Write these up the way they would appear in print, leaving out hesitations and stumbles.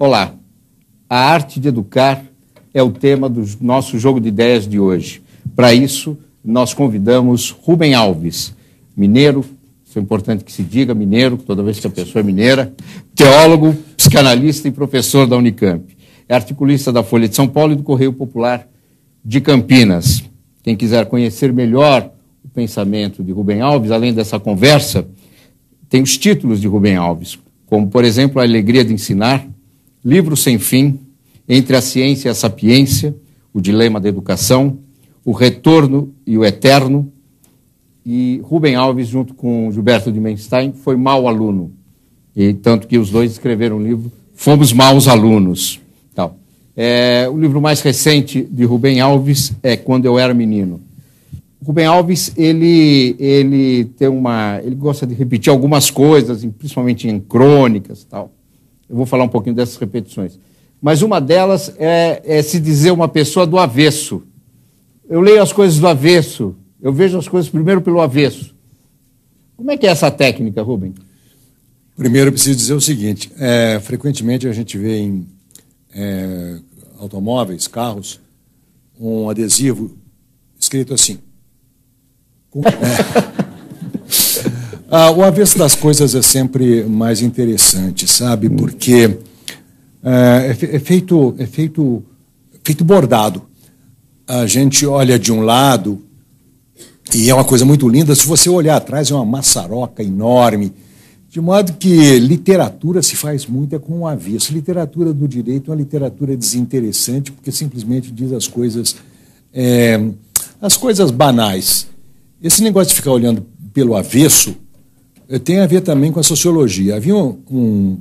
Olá, a arte de educar é o tema do nosso jogo de ideias de hoje. Para isso, nós convidamos Rubem Alves, mineiro, isso é importante que se diga, mineiro, toda vez que a pessoa é mineira, teólogo, psicanalista e professor da Unicamp. É articulista da Folha de São Paulo e do Correio Popular de Campinas. Quem quiser conhecer melhor o pensamento de Rubem Alves, além dessa conversa, tem os títulos de Rubem Alves, como, por exemplo, A Alegria de Ensinar, Livro Sem Fim, Entre a Ciência e a Sapiência, O Dilema da Educação, O Retorno e o Eterno, e Rubem Alves, junto com Gilberto de Menstein, foi mau aluno, e tanto que os dois escreveram um livro, Fomos Maus Alunos. Então, o livro mais recente de Rubem Alves é Quando Eu Era Menino. Rubem Alves, ele gosta de repetir algumas coisas, principalmente em crônicas e tal. Eu vou falar um pouquinho dessas repetições. Mas uma delas é se dizer uma pessoa do avesso. Eu leio as coisas do avesso, eu vejo as coisas primeiro pelo avesso. Como é que é essa técnica, Rubem? Primeiro, eu preciso dizer o seguinte, frequentemente a gente vê em automóveis, carros, um adesivo escrito assim. O avesso das coisas é sempre mais interessante, sabe? Porque é feito bordado. A gente olha de um lado e é uma coisa muito linda. Se você olhar atrás, é uma maçaroca enorme. De modo que literatura se faz muito com o avesso. Literatura do direito é uma literatura desinteressante, porque simplesmente diz as coisas banais. Esse negócio de ficar olhando pelo avesso tem a ver também com a sociologia. Havia um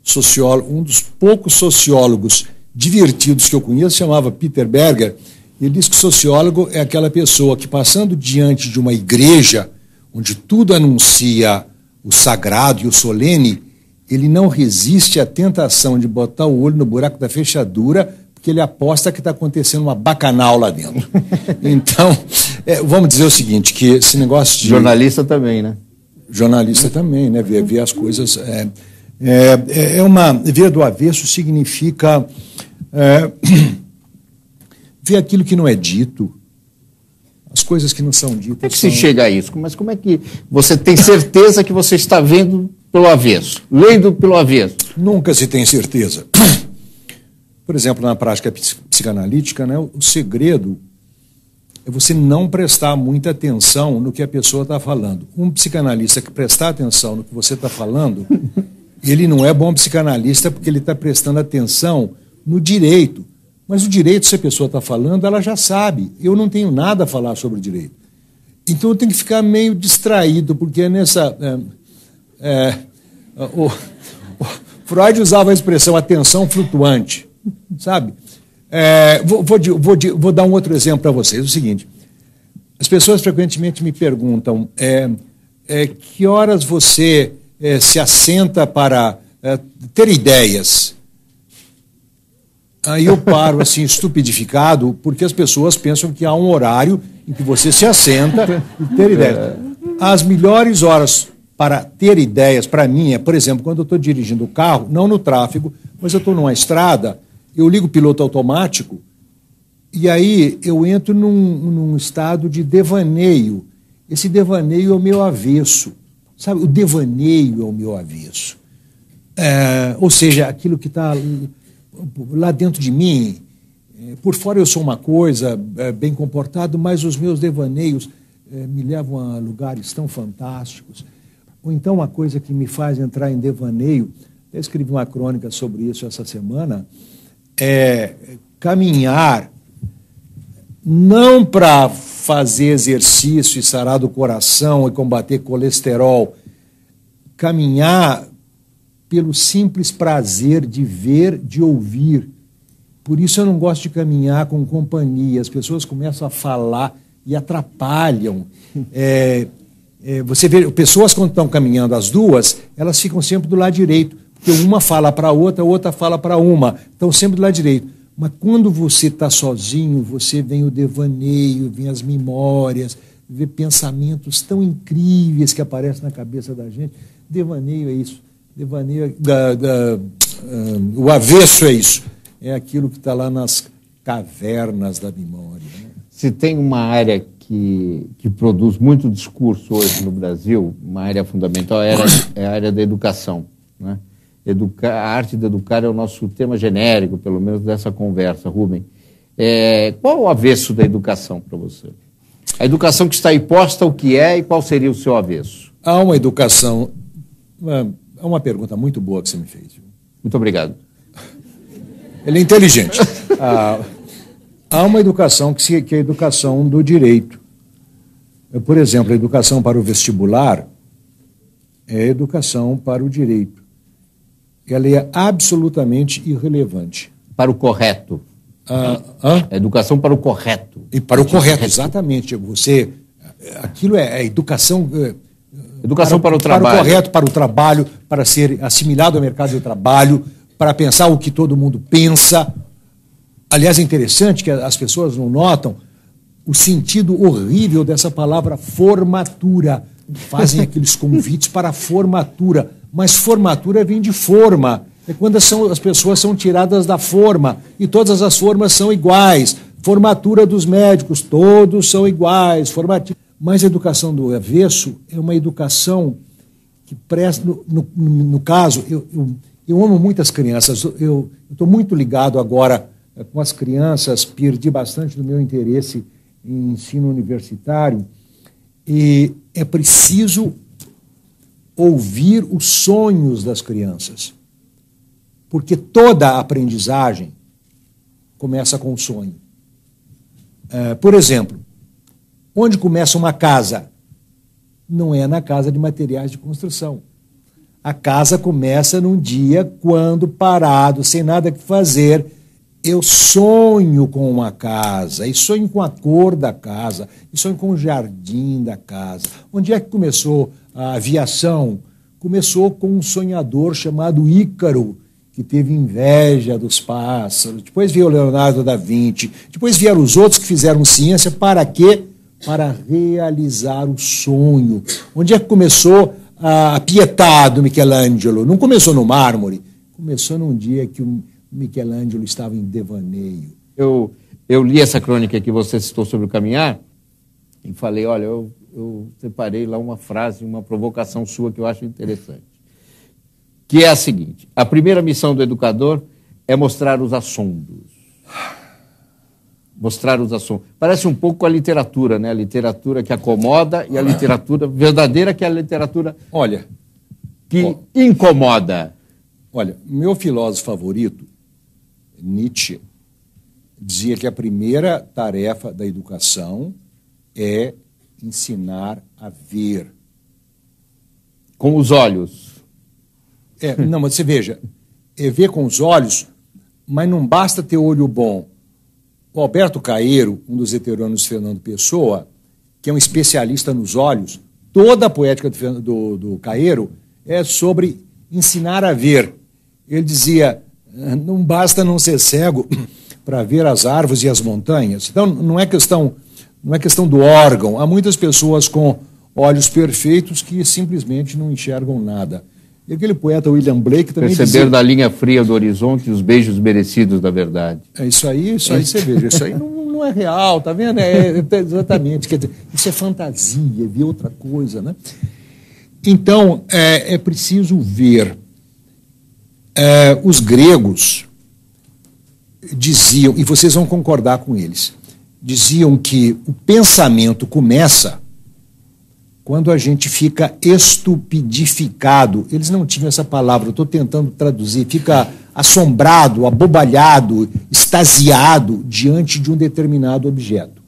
sociólogo, um dos poucos sociólogos divertidos que eu conheço, chamava Peter Berger. Ele diz que o sociólogo é aquela pessoa que, passando diante de uma igreja, onde tudo anuncia o sagrado e o solene, ele não resiste à tentação de botar o olho no buraco da fechadura, porque ele aposta que está acontecendo uma bacanal lá dentro. Então, vamos dizer o seguinte, que esse negócio de... Jornalista também, né? Jornalista também, né? Ver as coisas... Ver do avesso significa ver aquilo que não é dito, as coisas que não são ditas. Como é que se chega a isso? Mas como é que você tem certeza que você está vendo pelo avesso, lendo pelo avesso? Nunca se tem certeza. Por exemplo, na prática psicanalítica, né, o segredo é você não prestar muita atenção no que a pessoa está falando. Um psicanalista que prestar atenção no que você está falando, ele não é bom psicanalista porque ele está prestando atenção no direito. Mas o direito, se a pessoa está falando, ela já sabe. Eu não tenho nada a falar sobre o direito. Então eu tenho que ficar meio distraído, porque nessa... o Freud usava a expressão atenção flutuante, sabe? Vou dar um outro exemplo para vocês. O seguinte, as pessoas frequentemente me perguntam que horas você se assenta para ter ideias. Aí eu paro assim, estupidificado, porque as pessoas pensam que há um horário em que você se assenta e ter ideias. As melhores horas para ter ideias, para mim, por exemplo, quando eu estou dirigindo o carro, não no tráfego, mas eu estou numa estrada, eu ligo o piloto automático e aí eu entro num estado de devaneio. Esse devaneio é o meu avesso, sabe? O devaneio é o meu avesso. Ou seja, aquilo que está lá dentro de mim, por fora eu sou uma coisa, bem comportado, mas os meus devaneios me levam a lugares tão fantásticos. Ou então uma coisa que me faz entrar em devaneio, eu escrevi uma crônica sobre isso essa semana, caminhar não para fazer exercício e sarar do coração e combater colesterol, caminhar pelo simples prazer de ver, de ouvir. Por isso eu não gosto de caminhar com companhia. As pessoas começam a falar e atrapalham. Você vê, pessoas quando estão caminhando as duas, elas ficam sempre do lado direito, porque uma fala para a outra fala para uma. Estão sempre do lado direito. Mas quando você está sozinho, você vem o devaneio, vem as memórias, vê pensamentos tão incríveis que aparecem na cabeça da gente. Devaneio é isso. Devaneio O avesso é isso. É aquilo que está lá nas cavernas da memória. Né? Se tem uma área que produz muito discurso hoje no Brasil, uma área fundamental, é a área da educação. Né? A arte de educar é o nosso tema genérico, pelo menos dessa conversa, Rubem. Qual o avesso da educação para você? A educação que está aí posta, o que é e qual seria o seu avesso? Há uma educação... É uma pergunta muito boa que você me fez. Muito obrigado. Ele é inteligente. Há uma educação que é a educação do direito. Por exemplo, a educação para o vestibular é a educação para o direito. Ela é absolutamente irrelevante. Para o correto. A educação para o correto. E para o correto, exatamente. Aquilo é a educação... Educação para o trabalho. Para o correto, para o trabalho, para ser assimilado ao mercado de trabalho, para pensar o que todo mundo pensa. Aliás, é interessante que as pessoas não notam o sentido horrível dessa palavra formatura. Fazem aqueles convites para a formatura, mas formatura vem de forma. É quando as pessoas são tiradas da forma, e todas as formas são iguais. Formatura dos médicos, todos são iguais. Mas a educação do avesso é uma educação que presta... No caso, eu amo muitas crianças. Eu estou muito ligado agora com as crianças, perdi bastante do meu interesse em ensino universitário, e é preciso ouvir os sonhos das crianças, porque toda a aprendizagem começa com o sonho. Por exemplo, onde começa uma casa? Não é na casa de materiais de construção. A casa começa num dia quando, parado, sem nada que fazer, eu sonho com uma casa, e sonho com a cor da casa, e sonho com o jardim da casa. Onde é que começou a aviação? Começou com um sonhador chamado Ícaro, que teve inveja dos pássaros. Depois veio Leonardo da Vinci. Depois vieram os outros que fizeram ciência. Para quê? Para realizar o sonho. Onde é que começou a Pietà do Michelangelo? Não começou no mármore. Começou num dia que o Michelangelo estava em devaneio. Eu li essa crônica que você citou sobre o caminhar e falei, olha, eu separei lá uma frase, uma provocação sua que eu acho interessante, que é a seguinte: a primeira missão do educador é mostrar os assombros. Mostrar os assombros. Parece um pouco com a literatura, né? A literatura que acomoda e a literatura verdadeira, que é a literatura que incomoda. Olha, meu filósofo favorito, Nietzsche, dizia que a primeira tarefa da educação é ensinar a ver. Com os olhos. Não, mas você veja, é ver com os olhos, mas não basta ter olho bom. O Alberto Caeiro, um dos heterônimos de Fernando Pessoa, que é um especialista nos olhos, toda a poética do Caeiro é sobre ensinar a ver. Ele dizia, não basta não ser cego para ver as árvores e as montanhas. Então, não é questão do órgão. Há muitas pessoas com olhos perfeitos que simplesmente não enxergam nada. E aquele poeta William Blake também perceber da linha fria do horizonte os beijos merecidos da verdade. Isso aí você veja, isso aí não é real, tá vendo? Exatamente, quer dizer, isso é fantasia, ver outra coisa, né? Então, é preciso ver. Os gregos diziam, e vocês vão concordar com eles, diziam que o pensamento começa quando a gente fica estupidificado. Eles não tinham essa palavra, eu estou tentando traduzir. Fica assombrado, abobalhado, extasiado diante de um determinado objeto.